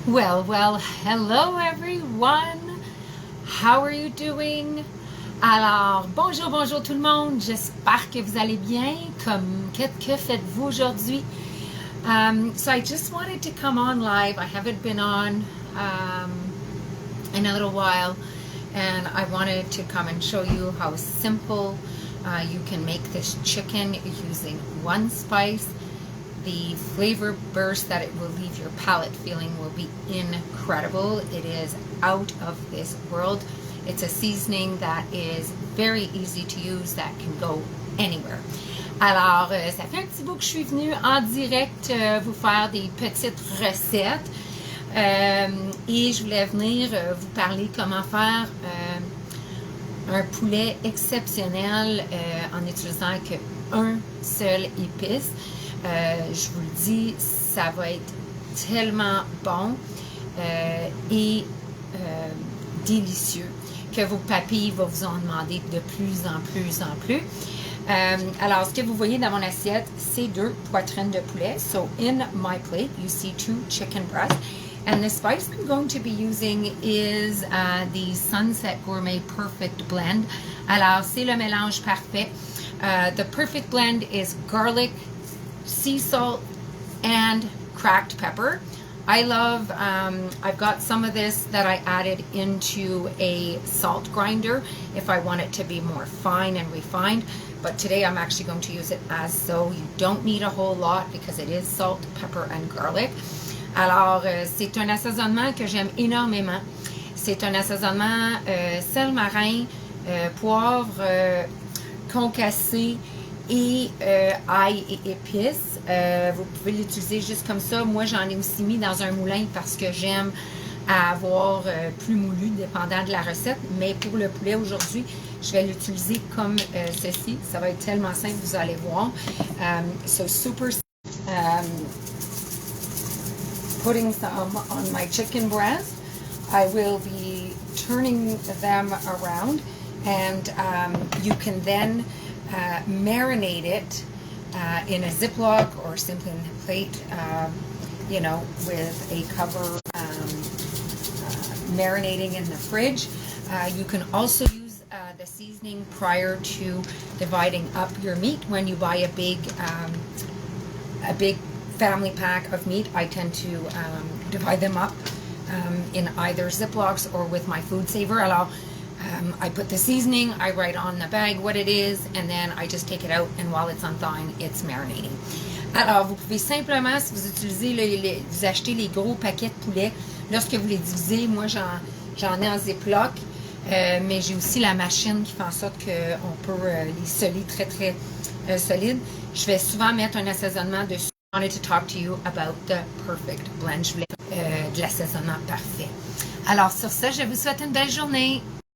Well, hello everyone. How are you doing? Alors, bonjour tout le monde. J'espère que vous allez bien. Que faites-vous aujourd'hui? So I just wanted to come on live. I haven't been on in a little while, and I wanted to come and show you how simple you can make this chicken using one spice. The flavor burst that it will leave your palate feeling will be incredible. It is out of this world. It's a seasoning that is very easy to use, that can go anywhere. Alors, ça fait un petit bout que je suis venue en direct vous faire des petites recettes. Et je voulais venir vous parler comment faire un poulet exceptionnel en utilisant qu'un seul épice. Je vous le dis, ça va être tellement bon et délicieux que vos papilles vont vous en demander de plus en plus. Alors, ce que vous voyez dans mon assiette, c'est 2 poitrines de poulet. So, in my plate, you see 2 chicken breasts. And the spice I'm going to be using is the Sunset Gourmet Perfect Blend. Alors, c'est le mélange parfait. The perfect blend is garlic, sea salt, and cracked pepper. I love, I've got some of this that I added into a salt grinder if I want it to be more fine and refined. But today I'm actually going to use it as so. You don't need a whole lot because it is salt, pepper, and garlic. Alors, c'est un assaisonnement que j'aime énormément. C'est un assaisonnement sel marin, poivre, concassé et ail et épices. Vous pouvez l'utiliser juste comme ça. Moi, j'en ai aussi mis dans un moulin parce que j'aime avoir plus moulu, dépendant de la recette. Mais pour le poulet aujourd'hui, je vais l'utiliser comme ceci. Ça va être tellement simple, vous allez voir. So super. Putting some on my chicken breast. I will be turning them around, and you can then marinate it in a Ziploc or simply in a plate, you know, with a cover, marinating in the fridge. You can also use the seasoning prior to dividing up your meat. When you buy a big family pack of meat, I tend to divide them up in either Ziplocs or with my food saver. Alors, I put the seasoning, I write on the bag what it is, and then I just take it out, and while it's on thawing, it's marinating. Alors, vous pouvez simplement, si vous utilisez, vous achetez les gros paquets de poulet, lorsque vous les divisez, moi j'en ai en Ziploc, mais j'ai aussi la machine qui fait en sorte qu'on peut les sceller très solides. Je vais souvent mettre un assaisonnement dessus. I wanted to talk to you about the perfect blend. Je voulais de l'assaisonnement parfait. Alors sur ça, je vous souhaite une belle journée.